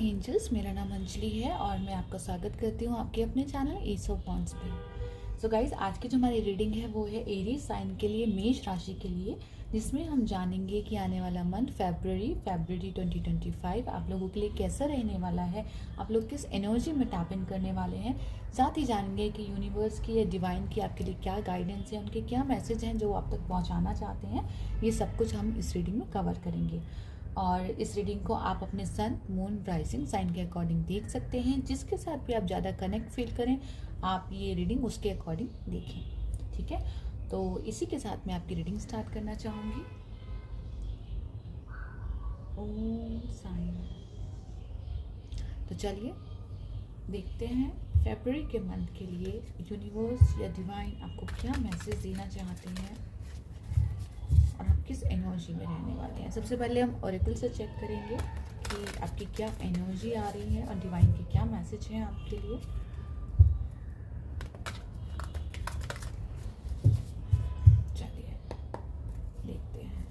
Angels, मेरा नाम अंजलि है और मैं आपका स्वागत करती हूँ आपके अपने चैनल एस ऑफ वॉन्ड्स पे। सो गाइज, आज की जो हमारी रीडिंग है वो है एरीज साइन के लिए, मेष राशि के लिए, जिसमें हम जानेंगे कि आने वाला मंथ फरवरी 2025 आप लोगों के लिए कैसा रहने वाला है, आप लोग किस एनर्जी में टैप इन करने वाले हैं। साथ ही जानेंगे कि यूनिवर्स की या डिवाइन की आपके लिए क्या गाइडेंस है, उनके क्या मैसेज हैं जो आप तक पहुँचाना चाहते हैं। ये सब कुछ हम इस रीडिंग में कवर करेंगे और इस रीडिंग को आप अपने सन, मून, राइजिंग साइन के अकॉर्डिंग देख सकते हैं। जिसके साथ भी आप ज़्यादा कनेक्ट फील करें, आप ये रीडिंग उसके अकॉर्डिंग देखें। ठीक है, तो इसी के साथ मैं आपकी रीडिंग स्टार्ट करना चाहूँगी। ओम साइन। तो चलिए देखते हैं फरवरी के मंथ के लिए यूनिवर्स या डिवाइन आपको क्या मैसेज देना चाहते हैं और आप किस एनर्जी में रहने वाले हैं। सबसे पहले हम ओरेकल से चेक करेंगे कि आपकी क्या एनर्जी आ रही है और डिवाइन के क्या मैसेज हैं आपके लिए। चलिए देखते हैं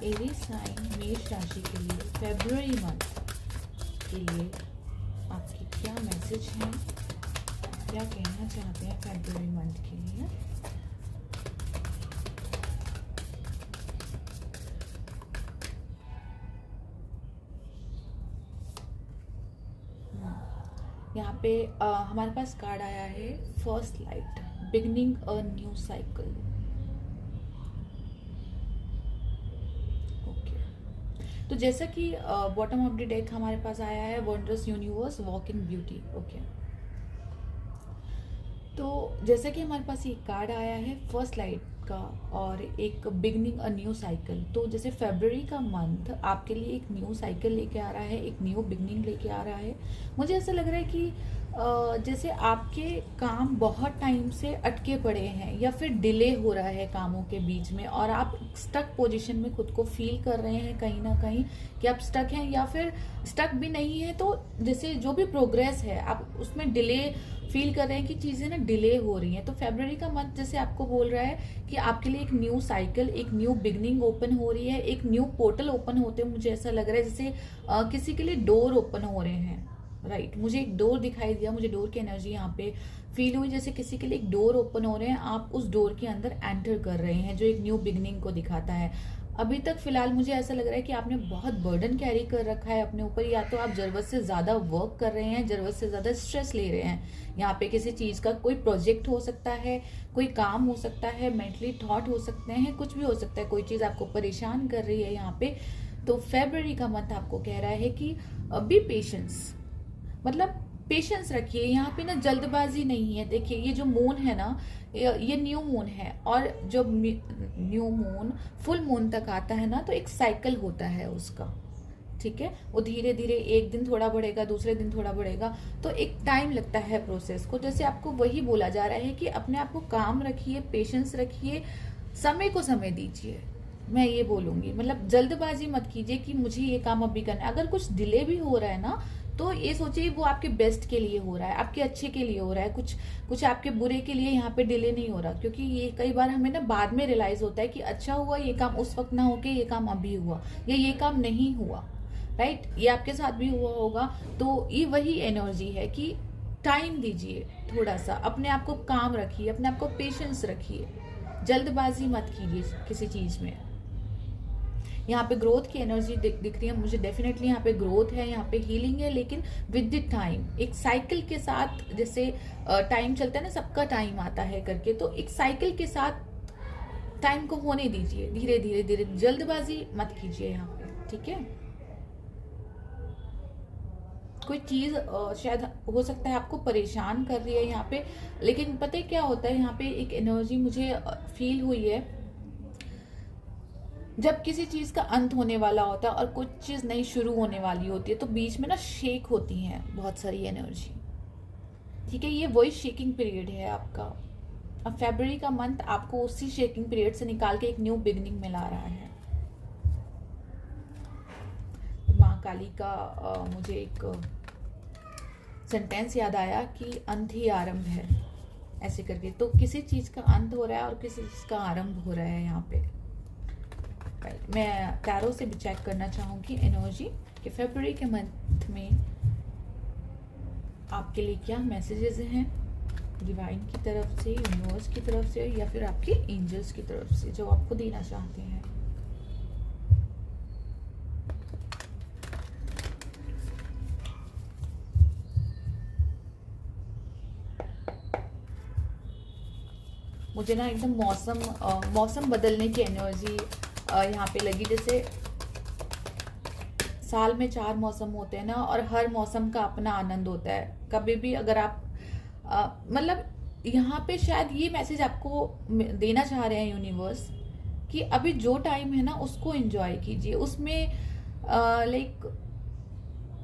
एरीज साइन मेष राशि के लिए फरवरी मंथ के लिए आपके क्या मैसेज हैं, क्या कहना चाहते हैं फरवरी मंथ के लिए। यहाँ पे हमारे पास कार्ड आया है first light, beginning a new cycle. Okay, तो जैसा कि बॉटम ऑफ द डेक हमारे पास आया है wondrous universe, walk in beauty. Okay, तो जैसा कि हमारे पास ये कार्ड आया है फर्स्ट लाइट का और एक बिगनिंग अ न्यू साइकिल, तो जैसे फरवरी का मंथ आपके लिए एक न्यू साइकिल लेके आ रहा है, एक न्यू बिगनिंग लेके आ रहा है। मुझे ऐसा लग रहा है कि जैसे आपके काम बहुत टाइम से अटके पड़े हैं या फिर डिले हो रहा है कामों के बीच में और आप स्टक पोजीशन में खुद को फील कर रहे हैं कहीं ना कहीं कि आप स्टक हैं, या फिर स्टक भी नहीं है तो जैसे जो भी प्रोग्रेस है आप उसमें डिले फील कर रहे हैं कि चीज़ें ना डिले हो रही हैं। तो फरवरी का मंथ जैसे आपको बोल रहा है कि आपके लिए एक न्यू साइकिल, एक न्यू बिगनिंग ओपन हो रही है, एक न्यू पोर्टल ओपन होते हैं। मुझे ऐसा लग रहा है जैसे किसी के लिए डोर ओपन हो रहे हैं। राइट, मुझे एक डोर दिखाई दिया, मुझे डोर की एनर्जी यहाँ पे फील हुई, जैसे किसी के लिए एक डोर ओपन हो रहे हैं, आप उस डोर के अंदर एंटर कर रहे हैं, जो एक न्यू बिगनिंग को दिखाता है। अभी तक फिलहाल मुझे ऐसा लग रहा है कि आपने बहुत बर्डन कैरी कर रखा है अपने ऊपर, या तो आप जरूरत से ज्यादा वर्क कर रहे हैं, जरूरत से ज्यादा स्ट्रेस ले रहे हैं। यहाँ पे किसी चीज का कोई प्रोजेक्ट हो सकता है, कोई काम हो सकता है, मेंटली थॉट हो सकते हैं, कुछ भी हो सकता है, कोई चीज आपको परेशान कर रही है यहाँ पे। तो फरवरी का मंथ आपको कह रहा है कि बी पेशेंस, मतलब पेशेंस रखिए। यहाँ पे ना जल्दबाजी नहीं है। देखिए ये जो मून है ना, ये न्यू मून है और जब न्यू मून फुल मून तक आता है ना तो एक साइकिल होता है उसका। ठीक है, वो धीरे धीरे एक दिन थोड़ा बढ़ेगा, दूसरे दिन थोड़ा बढ़ेगा, तो एक टाइम लगता है प्रोसेस को। जैसे आपको वही बोला जा रहा है कि अपने आप को काम रखिए, पेशेंस रखिए, समय को समय दीजिए। मैं ये बोलूंगी, मतलब जल्दबाजी मत कीजिए कि मुझे ये काम अभी करना है। अगर कुछ डिले भी हो रहा है ना तो ये सोचिए वो आपके बेस्ट के लिए हो रहा है, आपके अच्छे के लिए हो रहा है, कुछ आपके बुरे के लिए यहाँ पे डिले नहीं हो रहा। क्योंकि ये कई बार हमें ना बाद में रियलाइज होता है कि अच्छा हुआ ये काम उस वक्त ना होके ये काम अभी हुआ, या ये काम नहीं हुआ। राइट, ये आपके साथ भी हुआ होगा। तो ये वही एनर्जी है कि टाइम दीजिए, थोड़ा सा अपने आप को काम रखिए, अपने आप को पेशेंस रखिए, जल्दबाजी मत कीजिए किसी चीज में। यहाँ पे ग्रोथ की एनर्जी दिख रही है मुझे, डेफिनेटली यहाँ पे ग्रोथ है, यहाँ पे हीलिंग है, लेकिन विद द टाइम, एक साइकिल के साथ। जैसे टाइम चलता है ना, सबका टाइम आता है करके, तो एक साइकिल के साथ टाइम को होने दीजिए, धीरे धीरे धीरे, जल्दबाजी मत कीजिए यहाँ पे। ठीक है, कोई चीज शायद हो सकता है आपको परेशान कर रही है यहाँ पे, लेकिन पता है क्या होता है, यहाँ पे एक एनर्जी मुझे फील हुई है, जब किसी चीज का अंत होने वाला होता है और कुछ चीज नई शुरू होने वाली होती है तो बीच में ना शेक होती है बहुत सारी एनर्जी। ठीक है, ये वही शेकिंग पीरियड है आपका। अब फरवरी का मंथ आपको उसी शेकिंग पीरियड से निकाल के एक न्यू बिगनिंग में ला रहा है। माँ काली का मुझे एक सेंटेंस याद आया कि अंत ही आरंभ है, ऐसे करके। तो किसी चीज का अंत हो रहा है और किसी चीज का आरंभ हो रहा है यहाँ पे। मैं टैरो से भी चेक करना चाहूंगी एनर्जी कि फरवरी के मंथ में आपके लिए क्या मैसेजेस हैं डिवाइन की तरफ से, यूनिवर्स की तरफ से, या फिर आपके एंजल्स की तरफ से जो आपको देना चाहते हैं। मुझे ना एकदम मौसम बदलने की एनर्जी यहाँ पे लगी। जैसे साल में 4 मौसम होते हैं ना, और हर मौसम का अपना आनंद होता है। कभी भी अगर आप मतलब यहाँ पे शायद ये मैसेज आपको देना चाह रहे हैं यूनिवर्स कि अभी जो टाइम है ना उसको एंजॉय कीजिए। उसमें लाइक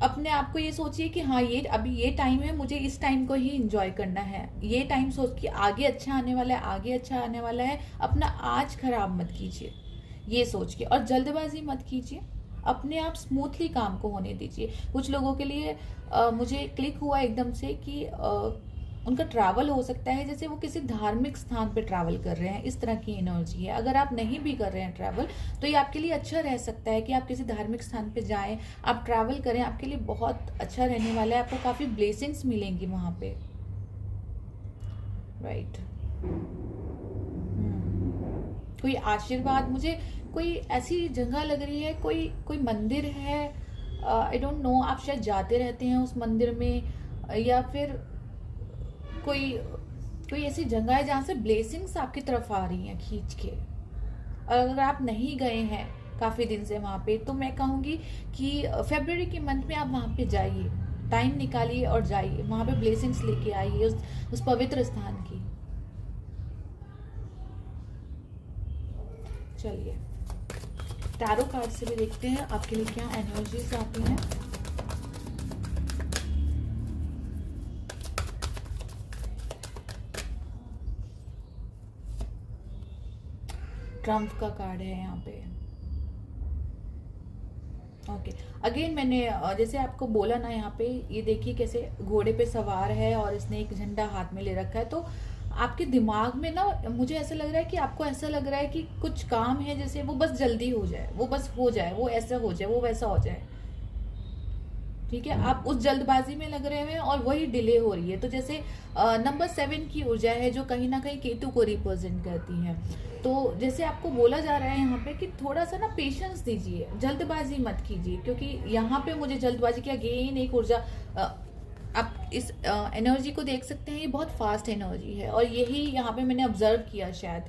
अपने आप को ये सोचिए कि हाँ ये अभी ये टाइम है, मुझे इस टाइम को ही एंजॉय करना है। ये टाइम सोच के आगे अच्छा आने वाला है, आगे अच्छा आने वाला है। अपना आज खराब मत कीजिए ये सोच के, और जल्दबाजी मत कीजिए। अपने आप स्मूथली काम को होने दीजिए। कुछ लोगों के लिए मुझे क्लिक हुआ एकदम से कि उनका ट्रैवल हो सकता है, जैसे वो किसी धार्मिक स्थान पे ट्रैवल कर रहे हैं, इस तरह की एनर्जी है। अगर आप नहीं भी कर रहे हैं ट्रैवल, तो ये आपके लिए अच्छा रह सकता है कि आप किसी धार्मिक स्थान पे जाएं, आप ट्रैवल करें। आपके लिए बहुत अच्छा रहने वाला है, आपको काफ़ी ब्लेसिंग्स मिलेंगी वहाँ पे। राइट। कोई आशीर्वाद, मुझे कोई ऐसी जगह लग रही है, कोई मंदिर है, आई डोंट नो, आप शायद जाते रहते हैं उस मंदिर में, या फिर कोई ऐसी जगह है जहाँ से ब्लेसिंग्स आपकी तरफ आ रही हैं खींच के। अगर आप नहीं गए हैं काफ़ी दिन से वहाँ पे, तो मैं कहूँगी कि फरवरी के मंथ में आप वहाँ पे जाइए, टाइम निकालिए और जाइए, वहाँ पे ब्लेसिंग्स लेके आइए उस पवित्र स्थान की। चलिए टैरो कार्ड से भी देखते हैं आपके लिए क्या एनर्जीज आती हैं। ट्रम्प का कार्ड है यहाँ पे। ओके, अगेन मैंने जैसे आपको बोला ना, यहाँ पे ये देखिए कैसे घोड़े पे सवार है और इसने एक झंडा हाथ में ले रखा है। तो आपके दिमाग में ना मुझे ऐसा लग रहा है कि आपको ऐसा लग रहा है कि कुछ काम है, जैसे वो बस जल्दी हो जाए, वो बस हो जाए, वो ऐसा हो जाए, वो वैसा हो जाए। ठीक है, आप उस जल्दबाजी में लग रहे हैं और वही डिले हो रही है। तो जैसे नंबर 7 की ऊर्जा है जो कहीं ना कहीं केतु को रिप्रेजेंट करती है। तो जैसे आपको बोला जा रहा है यहाँ पे कि थोड़ा सा ना पेशेंस दीजिए, जल्दबाजी मत कीजिए, क्योंकि यहाँ पे मुझे जल्दबाजी की अगेन एक ऊर्जा, आप इस एनर्जी को देख सकते हैं, ये बहुत फास्ट एनर्जी है। और यही यहाँ पे मैंने ऑब्जर्व किया शायद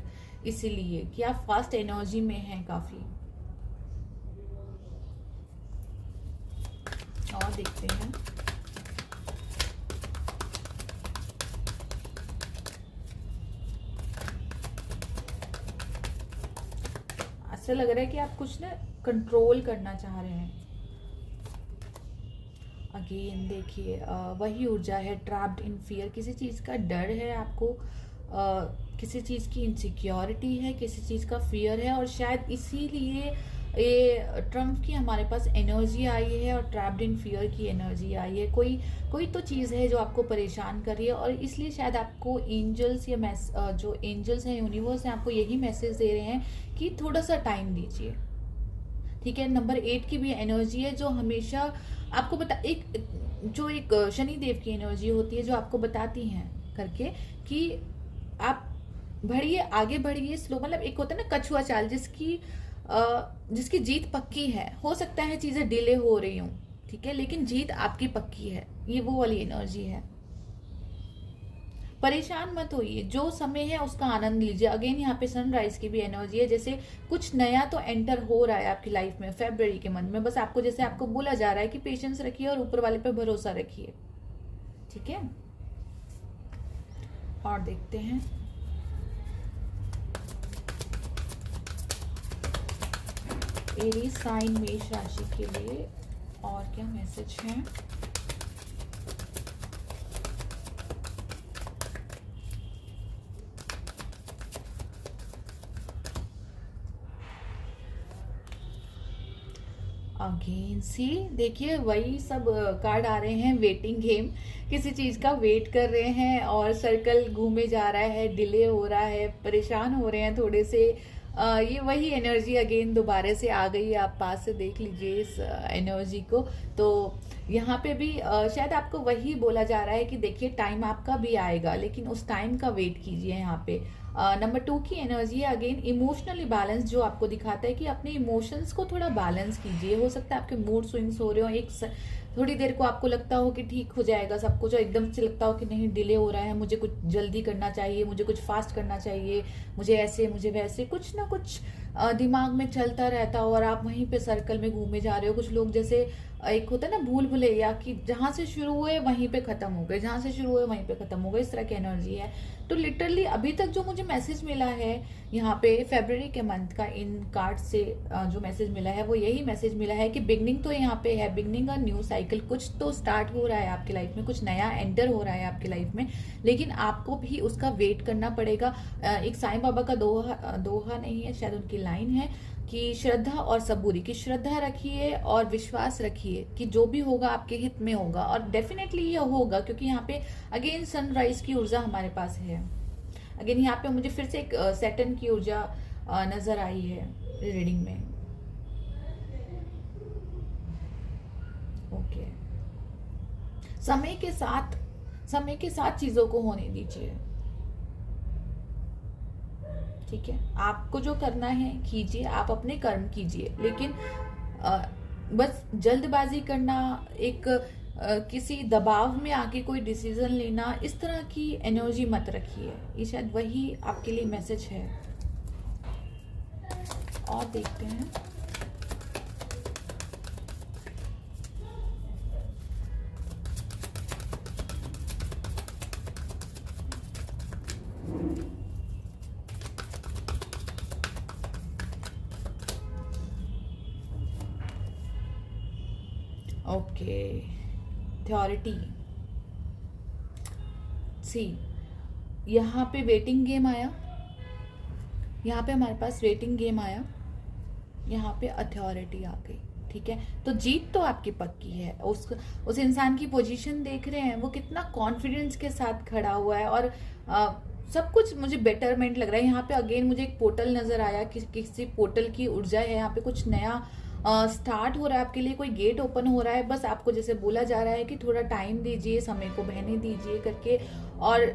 इसीलिए कि आप फास्ट एनर्जी में हैं काफी। और देखते हैं ऐसा लग रहा है कि आप कुछ ना कंट्रोल करना चाह रहे हैं। अगेन देखिए वही ऊर्जा है, ट्रैप्ड इन फियर, किसी चीज़ का डर है आपको, किसी चीज़ की इनसिक्योरिटी है, किसी चीज़ का फियर है, और शायद इसीलिए ये ट्रम्प की हमारे पास एनर्जी आई है और ट्रैप्ड इन फियर की एनर्जी आई है। कोई तो चीज़ है जो आपको परेशान कर रही है, और इसलिए शायद आपको एंजल्स या जो एंजल्स हैं, यूनिवर्स हैं, आपको यही मैसेज दे रहे हैं कि थोड़ा सा टाइम दीजिए। ठीक है, नंबर 8 की भी एनर्जी है जो हमेशा आपको एक शनिदेव की एनर्जी होती है जो आपको बताती हैं करके कि आप बढ़िए, आगे बढ़िए, स्लो, मतलब एक होता है ना कछुआ चाल, जिसकी जीत पक्की है। हो सकता है चीजें डिले हो रही हूँ, ठीक है, लेकिन जीत आपकी पक्की है। ये वो वाली एनर्जी है। परेशान मत होइए, जो समय है उसका आनंद लीजिए। अगेन यहाँ पे सनराइज की भी एनर्जी है, जैसे कुछ नया तो एंटर हो रहा है आपकी लाइफ में फरवरी के मंथ में। बस आपको, जैसे आपको बोला जा रहा है कि पेशेंस रखिए और ऊपर वाले पे भरोसा रखिए। ठीक है, और देखते हैं एरीज साइन मेष राशि के लिए और क्या मैसेज है। अगेन सी देखिए वही सब कार्ड आ रहे हैं, वेटिंग गेम, किसी चीज का वेट कर रहे हैं और सर्कल घूमे जा रहा है, डिले हो रहा है, परेशान हो रहे हैं थोड़े से। ये वही एनर्जी अगेन दोबारा से आ गई है। आप पास से देख लीजिए इस एनर्जी को। तो यहाँ पे भी शायद आपको वही बोला जा रहा है कि देखिए टाइम आपका भी आएगा, लेकिन उस टाइम का वेट कीजिए। यहाँ पे नंबर 2 की एनर्जी है अगेन इमोशनली बैलेंस, जो आपको दिखाता है कि अपने इमोशंस को थोड़ा बैलेंस कीजिए। हो सकता है आपके मूड स्विंग्स हो रहे हो, थोड़ी देर को आपको लगता हो कि ठीक हो जाएगा सब कुछ, और एकदम से लगता हो कि नहीं डिले हो रहा है, मुझे कुछ जल्दी करना चाहिए, मुझे कुछ फास्ट करना चाहिए, मुझे ऐसे मुझे वैसे, कुछ ना कुछ दिमाग में चलता रहता हो और आप वहीं पे सर्कल में घूमे जा रहे हो। कुछ लोग जैसे एक होता है ना भूल भुलैया, कि जहां से शुरू हुए वहीं पे खत्म हो गए, जहां से शुरू हुए वहीं पे खत्म हो गए, इस तरह की एनर्जी है। तो लिटरली अभी तक जो मुझे मैसेज मिला है यहाँ पे फरवरी के मंथ का इन कार्ड से जो मैसेज मिला है वो यही मैसेज मिला है कि बिगनिंग तो यहाँ पे है, बिगनिंग अ न्यू साइकिल, कुछ तो स्टार्ट हो रहा है आपकी लाइफ में, कुछ नया एंटर हो रहा है आपकी लाइफ में, लेकिन आपको भी उसका वेट करना पड़ेगा। एक साईं बाबा का दोहा नहीं है, शायद उनकी लाइन है कि श्रद्धा और सबूरी, की श्रद्धा रखिए और विश्वास रखिए कि जो भी होगा आपके हित में होगा, और डेफिनेटली ये होगा, क्योंकि यहाँ पे अगेन सनराइज की ऊर्जा हमारे पास है। अगेन यहाँ पे मुझे फिर से एक सैटर्न की ऊर्जा नजर आई है रीडिंग में। ओके, समय के साथ चीजों को होने दीजिए, ठीक है। आपको जो करना है कीजिए, आप अपने कर्म कीजिए, लेकिन बस जल्दबाजी करना, एक किसी दबाव में आके कोई डिसीजन लेना, इस तरह की एनर्जी मत रखिए। ये शायद वही आपके लिए मैसेज है। और देखते हैं ओके थ्योरिटी सी, यहाँ पे वेटिंग गेम आया, यहाँ पे हमारे पास वेटिंग गेम आया, यहाँ पे अथॉरिटी आ गई, ठीक है। तो जीत तो आपकी पक्की है। उस इंसान की पोजीशन देख रहे हैं, वो कितना कॉन्फिडेंस के साथ खड़ा हुआ है, और सब कुछ मुझे बेटरमेंट लग रहा है। यहाँ पे अगेन मुझे एक पोर्टल नजर आया, किसी पोर्टल की ऊर्जा है यहाँ पे, कुछ नया स्टार्ट हो रहा है आपके लिए, कोई गेट ओपन हो रहा है। बस आपको जैसे बोला जा रहा है कि थोड़ा टाइम दीजिए, समय को बहने दीजिए करके, और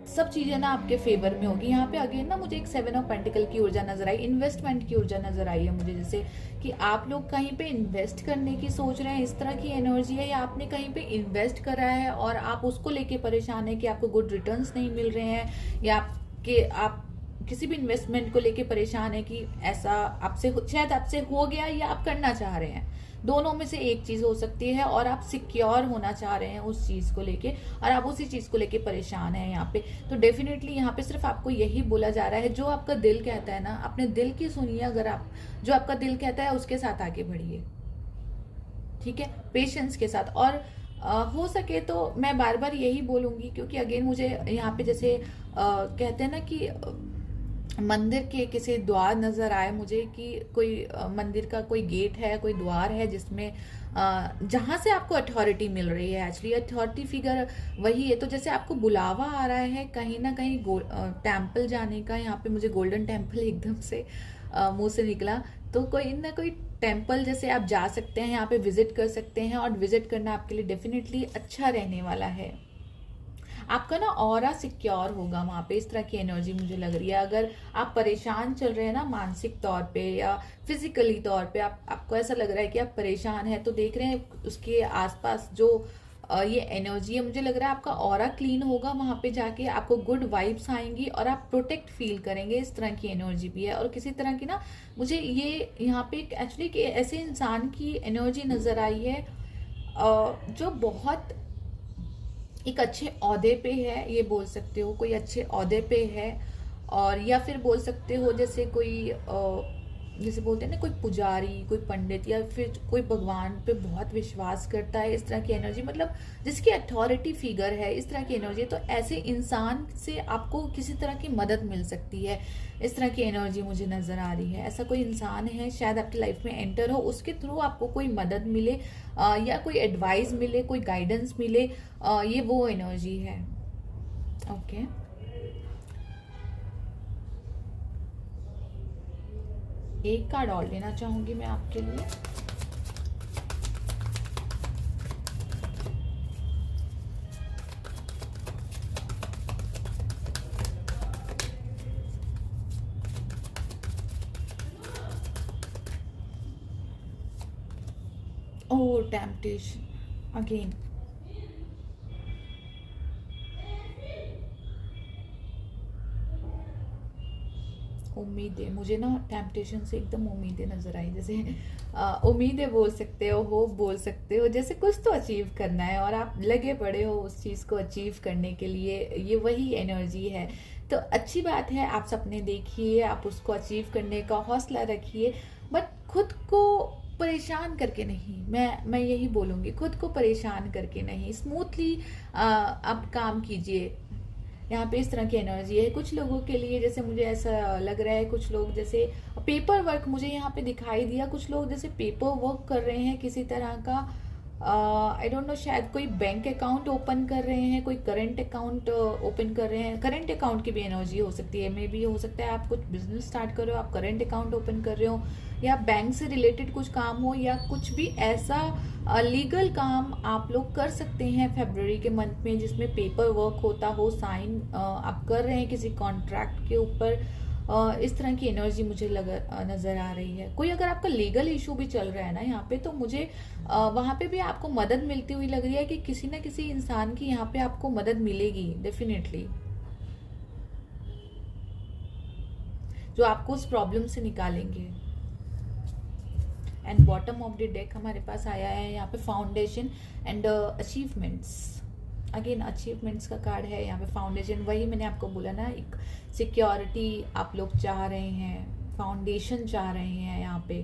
सब चीजें ना आपके फेवर में होगी। यहाँ पे अगेन ना मुझे एक 7 ऑफ पेंटिकल की ऊर्जा नजर आई, इन्वेस्टमेंट की ऊर्जा नजर आई है मुझे, जैसे कि आप लोग कहीं पे इन्वेस्ट करने की सोच रहे हैं, इस तरह की एनर्जी है, या आपने कहीं पे इन्वेस्ट करा है और आप उसको लेके परेशान है कि आपको गुड रिटर्न्स नहीं मिल रहे हैं, या आप किसी भी इन्वेस्टमेंट को लेके परेशान है कि ऐसा आपसे शायद आपसे हो गया या आप करना चाह रहे हैं, दोनों में से एक चीज हो सकती है, और आप सिक्योर होना चाह रहे हैं उस चीज को लेके, और आप उसी चीज को लेके परेशान हैं यहाँ पे। तो डेफिनेटली यहाँ पे सिर्फ आपको यही बोला जा रहा है, जो आपका दिल कहता है ना, अपने दिल की सुनिए। अगर आप जो आपका दिल कहता है उसके साथ आगे बढ़िए, ठीक है, पेशेंस के साथ। और हो सके तो मैं बार बार यही बोलूंगी, क्योंकि अगेन मुझे यहाँ पे जैसे कहते हैं ना कि मंदिर के किसी द्वार नजर आए मुझे, कि कोई मंदिर का कोई गेट है, कोई द्वार है, जिसमें जहां से आपको अथॉरिटी मिल रही है। एक्चुअली अथॉरिटी फिगर वही है। तो जैसे आपको बुलावा आ रहा है कहीं ना कहीं टेम्पल जाने का, यहाँ पे मुझे गोल्डन टेम्पल एकदम से मुंह से निकला, तो कोई ना कोई टेम्पल जैसे आप जा सकते हैं, यहाँ पे विजिट कर सकते हैं, और विजिट करना आपके लिए डेफिनेटली अच्छा रहने वाला है। आपका ना ऑरा सिक्योर होगा वहां पे, इस तरह की एनर्जी मुझे लग रही है। अगर आप परेशान चल रहे हैं ना मानसिक तौर पे या फिजिकली तौर पे, आपको ऐसा लग रहा है कि आप परेशान हैं, तो देख रहे हैं उसके आसपास जो ये एनर्जी है, मुझे लग रहा है आपका ऑरा क्लीन होगा वहां पे जाके, आपको गुड वाइब्स आएंगी और आप प्रोटेक्ट फील करेंगे, इस तरह की एनर्जी भी है। और किसी तरह की ना मुझे ये यहाँ पे एक्चुअली ऐसे इंसान की एनर्जी नजर आई है जो बहुत एक अच्छे ओहदे पे है, ये बोल सकते हो, कोई अच्छे ओहदे पे है, और या फिर बोल सकते हो जैसे कोई जैसे बोलते हैं ना कोई पुजारी, कोई पंडित, या फिर कोई भगवान पे बहुत विश्वास करता है, इस तरह की एनर्जी, मतलब जिसकी अथॉरिटी फिगर है, इस तरह की एनर्जी। तो ऐसे इंसान से आपको किसी तरह की मदद मिल सकती है, इस तरह की एनर्जी मुझे नजर आ रही है। ऐसा कोई इंसान है शायद आपकी लाइफ में एंटर हो, उसके थ्रू आपको कोई मदद मिले या कोई एडवाइस मिले, कोई गाइडेंस मिले, ये वो एनर्जी है। ओके एक कार्ड और लेना चाहूंगी मैं आपके लिए। ओह, टेम्पटेशन अगेन। उम्मीदें, मुझे ना टेम्पटेशन से एकदम उम्मीदें नजर आई, जैसे उम्मीदें बोल सकते हो, होप बोल सकते हो, जैसे कुछ तो अचीव करना है और आप लगे पड़े हो उस चीज को अचीव करने के लिए, ये वही एनर्जी है। तो अच्छी बात है, आप सपने देखिए, आप उसको अचीव करने का हौसला रखिए, बट खुद को परेशान करके नहीं। मैं यही बोलूंगी, खुद को परेशान करके नहीं, स्मूथली आप काम कीजिए। यहाँ पे इस तरह की एनर्जी है कुछ लोगों के लिए, जैसे मुझे ऐसा लग रहा है कुछ लोग जैसे पेपर वर्क मुझे यहाँ पे दिखाई दिया, कुछ लोग जैसे पेपर वर्क कर रहे हैं किसी तरह का, आई डोंट नो, शायद कोई बैंक अकाउंट ओपन कर रहे हैं, कोई करंट अकाउंट ओपन कर रहे हैं। करंट अकाउंट की भी एनर्जी हो सकती है, मे बी हो सकता है आप कुछ बिजनेस स्टार्ट कर रहे हो, आप करंट अकाउंट ओपन कर रहे हो, या बैंक से रिलेटेड कुछ काम हो, या कुछ भी ऐसा लीगल काम आप लोग कर सकते हैं फरवरी के मंथ में जिसमें पेपर वर्क होता हो, साइन आप कर रहे हैं किसी कॉन्ट्रैक्ट के ऊपर। इस तरह की एनर्जी मुझे नजर आ रही है। कोई अगर आपका लीगल इशू भी चल रहा है ना यहाँ पे, तो मुझे वहां पे भी आपको मदद मिलती हुई लग रही है कि किसी ना किसी इंसान की यहाँ पे आपको मदद मिलेगी डेफिनेटली, जो आपको उस प्रॉब्लम से निकालेंगे। And bottom of the deck हमारे पास आया है यहाँ पे foundation and achievements. Again achievements का कार्ड है यहाँ पे, फाउंडेशन, वही मैंने आपको बोला ना, एक सिक्योरिटी आप लोग चाह रहे हैं, फाउंडेशन चाह रहे हैं यहाँ पे।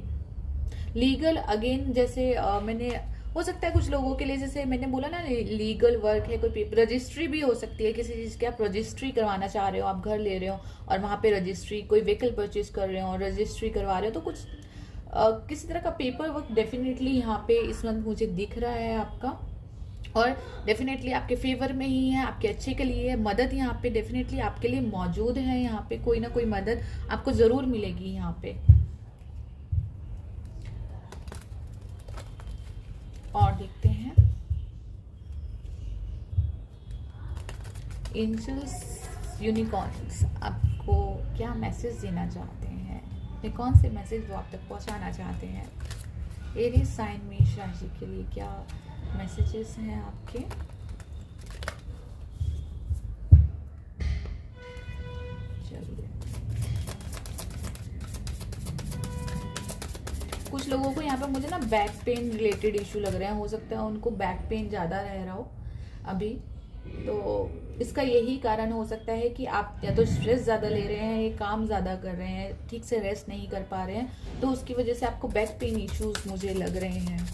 लीगल अगेन जैसे मैंने, हो सकता है कुछ लोगों के लिए जैसे मैंने बोला ना लीगल वर्क है, कोई पेपर रजिस्ट्री भी हो सकती है किसी चीज की, आप रजिस्ट्री करवाना चाह रहे हो, आप घर ले रहे हो और वहां पे रजिस्ट्री, कोई व्हीकल परचेज कर रहे हो और रजिस्ट्री करवा रहे हो, तो कुछ किसी तरह का पेपर वर्क डेफिनेटली यहाँ पे इस मंथ मुझे दिख रहा है आपका, और डेफिनेटली आपके फेवर में ही है, आपके अच्छे के लिए है। मदद यहाँ पे डेफिनेटली आपके लिए मौजूद है, यहाँ पे कोई ना कोई मदद आपको जरूर मिलेगी यहाँ पे। और देखते हैं एंजल्स यूनिकॉर्न्स आपको क्या मैसेज देना चाहते हैं, ये कौन से मैसेज वो आप तक पहुंचाना चाहते हैं। एरीज साइन मेष राशि के लिए क्या मैसेजेस हैं आपके। चलिए, कुछ लोगों को यहाँ पे मुझे ना बैक पेन रिलेटेड इशू लग रहे हैं, हो सकता है उनको बैक पेन ज़्यादा रह रहा हो अभी, तो इसका यही कारण हो सकता है कि आप या तो स्ट्रेस ज़्यादा ले रहे हैं, ये काम ज़्यादा कर रहे हैं, ठीक से रेस्ट नहीं कर पा रहे हैं, तो उसकी वजह से आपको बैक पेन इश्यूज मुझे लग रहे हैं।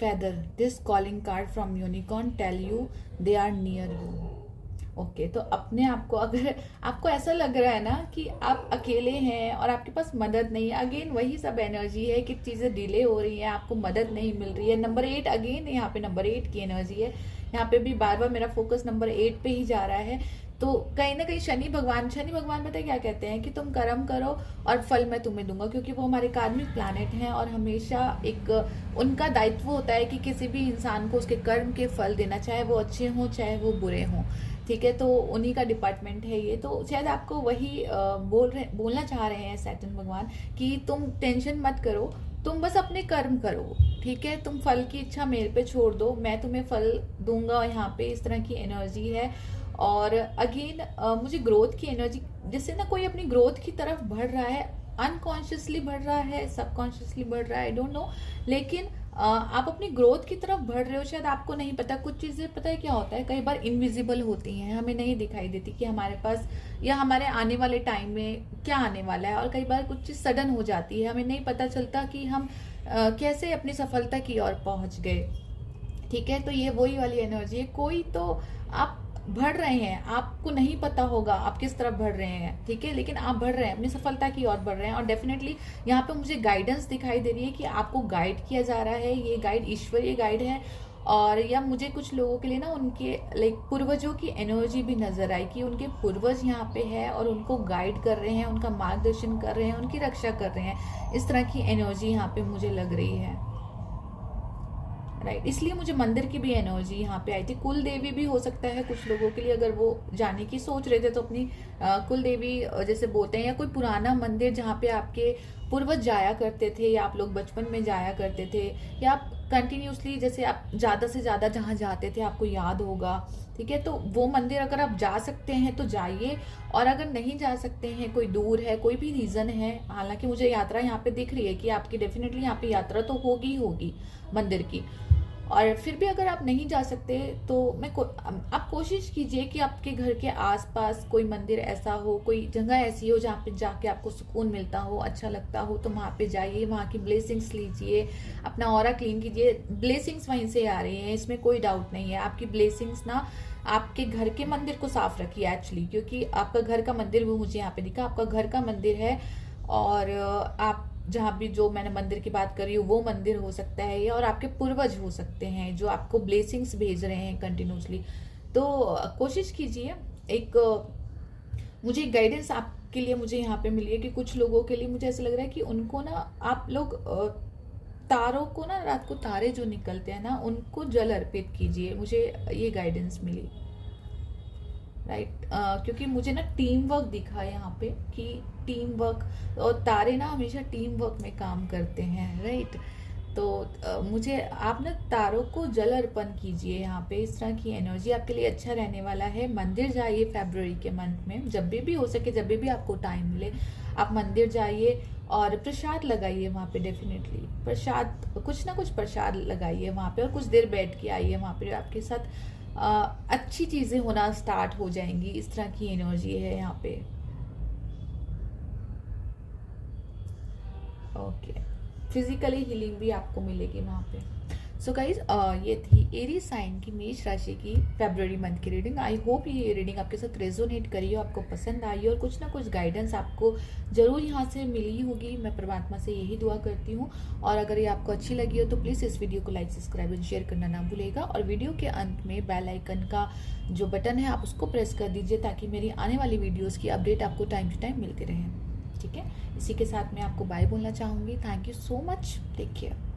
feather, this calling card from unicorn tell you they are near you। Okay, तो अपने आप को, अगर आपको ऐसा लग रहा है ना कि आप अकेले हैं और आपके पास मदद नहीं, अगेन वही सब एनर्जी है कि चीज़ें डिले हो रही हैं, आपको मदद नहीं मिल रही है। नंबर 8 अगेन यहाँ पे नंबर 8 की एनर्जी है, यहाँ पे भी बार बार मेरा फोकस नंबर 8 पे ही जा रहा है। तो कहीं ना कहीं शनि भगवान पता है क्या कहते हैं कि तुम कर्म करो और फल मैं तुम्हें दूंगा, क्योंकि वो हमारे कार्मिक प्लैनेट हैं और हमेशा एक उनका दायित्व होता है कि किसी भी इंसान को उसके कर्म के फल देना, चाहे वो अच्छे हों चाहे वो बुरे हों, ठीक है। तो उन्हीं का डिपार्टमेंट है ये। तो शायद आपको वही बोलना चाह रहे हैं सैटर्न भगवान कि तुम टेंशन मत करो, तुम बस अपने कर्म करो, ठीक है, तुम फल की इच्छा मेरे पे छोड़ दो, मैं तुम्हें फल दूंगा। यहाँ पे इस तरह की एनर्जी है। और अगेन मुझे ग्रोथ की एनर्जी, जिससे ना कोई अपनी ग्रोथ की तरफ बढ़ रहा है, अनकॉन्शियसली बढ़ रहा है, सबकॉन्शियसली बढ़ रहा है, आई डोंट नो, लेकिन आप अपनी ग्रोथ की तरफ बढ़ रहे हो, शायद आपको नहीं पता। कुछ चीज़ें पता है क्या होता है, कई बार इनविजिबल होती हैं, हमें नहीं दिखाई देती कि हमारे पास या हमारे आने वाले टाइम में क्या आने वाला है, और कई बार कुछ चीज़ सडन हो जाती है, हमें नहीं पता चलता कि हम कैसे अपनी सफलता की ओर पहुंच गए, ठीक है। तो ये वही वाली एनर्जी है। कोई तो आप बढ़ रहे हैं, आपको नहीं पता होगा आप किस तरफ बढ़ रहे हैं, ठीक है, लेकिन आप बढ़ रहे हैं, अपनी सफलता की ओर बढ़ रहे हैं। और डेफिनेटली यहाँ पे मुझे गाइडेंस दिखाई दे रही है कि आपको गाइड किया जा रहा है, ये गाइड ईश्वरीय गाइड है। और या मुझे कुछ लोगों के लिए ना उनके पूर्वजों की एनर्जी भी नजर आई कि उनके पूर्वज यहाँ पे है और उनको गाइड कर रहे हैं, उनका मार्गदर्शन कर रहे हैं, उनकी रक्षा कर रहे हैं। इस तरह की एनर्जी यहाँ पे मुझे लग रही है। राइट, इसलिए मुझे मंदिर की भी एनर्जी यहाँ पे आई थी। कुल देवी भी हो सकता है कुछ लोगों के लिए, अगर वो जाने की सोच रहे थे तो अपनी कुल देवी जैसे बोलते हैं, या कोई पुराना मंदिर जहाँ पे आपके पूर्वज जाया करते थे, या आप लोग बचपन में जाया करते थे, या आप कंटिन्यूसली जैसे आप ज़्यादा से ज़्यादा जहाँ जाते थे आपको याद होगा। ठीक है, तो वो मंदिर अगर आप जा सकते हैं तो जाइए, और अगर नहीं जा सकते हैं, कोई दूर है, कोई भी रीज़न है, हालांकि मुझे यात्रा यहाँ पे दिख रही है कि आपकी डेफिनेटली यहाँ पे यात्रा तो होगी ही होगी मंदिर की, और फिर भी अगर आप नहीं जा सकते तो आप कोशिश कीजिए कि आपके घर के आसपास कोई मंदिर ऐसा हो, कोई जगह ऐसी हो जहाँ पे जाके आपको सुकून मिलता हो, अच्छा लगता हो, तो वहाँ पे जाइए, वहाँ की ब्लेसिंग्स लीजिए, अपना ऑरा क्लीन कीजिए। ब्लेसिंग्स वहीं से आ रही हैं, इसमें कोई डाउट नहीं है। आपकी ब्लेसिंग्स ना आपके घर के मंदिर को साफ रखिए एक्चुअली, क्योंकि आपका घर का मंदिर वो मुझे यहाँ पे दिखा, आपका घर का मंदिर है, और आप जहाँ भी जो मैंने मंदिर की बात करी वो मंदिर हो सकता है ये, और आपके पूर्वज हो सकते हैं जो आपको ब्लेसिंग्स भेज रहे हैं कंटिन्यूसली। तो कोशिश कीजिए। एक मुझे गाइडेंस आपके लिए मुझे यहाँ पे मिली है कि कुछ लोगों के लिए मुझे ऐसा लग रहा है कि उनको ना आप लोग तारों को ना, रात को तारे जो निकलते हैं ना, उनको जल अर्पित कीजिए, मुझे ये गाइडेंस मिली। राइट, क्योंकि मुझे ना टीम वर्क दिखा है यहाँ पे कि टीम वर्क, और तारे ना हमेशा टीम वर्क में काम करते हैं। राइट, तो मुझे आप ना तारों को जल अर्पण कीजिए यहाँ पे, इस तरह की एनर्जी आपके लिए अच्छा रहने वाला है। मंदिर जाइए फरवरी के मंथ में, जब भी हो सके, जब भी आपको टाइम मिले आप मंदिर जाइए, और प्रसाद लगाइए वहाँ पे। डेफिनेटली प्रसाद, कुछ ना कुछ प्रसाद लगाइए वहाँ पे, और कुछ देर बैठ के आइए वहाँ पे, आपके साथ अच्छी चीजें होना स्टार्ट हो जाएंगी। इस तरह की एनर्जी है यहाँ पे। ओके, फिजिकली हीलिंग भी आपको मिलेगी वहाँ पे। सो गाइज, ये थी एरी साइन की मेष राशि की फरवरी मंथ की रीडिंग। आई होप ये रीडिंग आपके साथ रेजोनेट करी हो, आपको पसंद आई, और कुछ ना कुछ गाइडेंस आपको जरूर यहाँ से मिली होगी। मैं परमात्मा से यही दुआ करती हूँ। और अगर ये आपको अच्छी लगी हो तो प्लीज़ इस वीडियो को लाइक, सब्सक्राइब एंड शेयर करना ना भूलेगा, और वीडियो के अंत में बेल आइकन का जो बटन है आप उसको प्रेस कर दीजिए, ताकि मेरी आने वाली वीडियोज़ की अपडेट आपको टाइम टू टाइम मिलते रहें। ठीक है, इसी के साथ मैं आपको बाय बोलना चाहूँगी। Thank you so much, take care.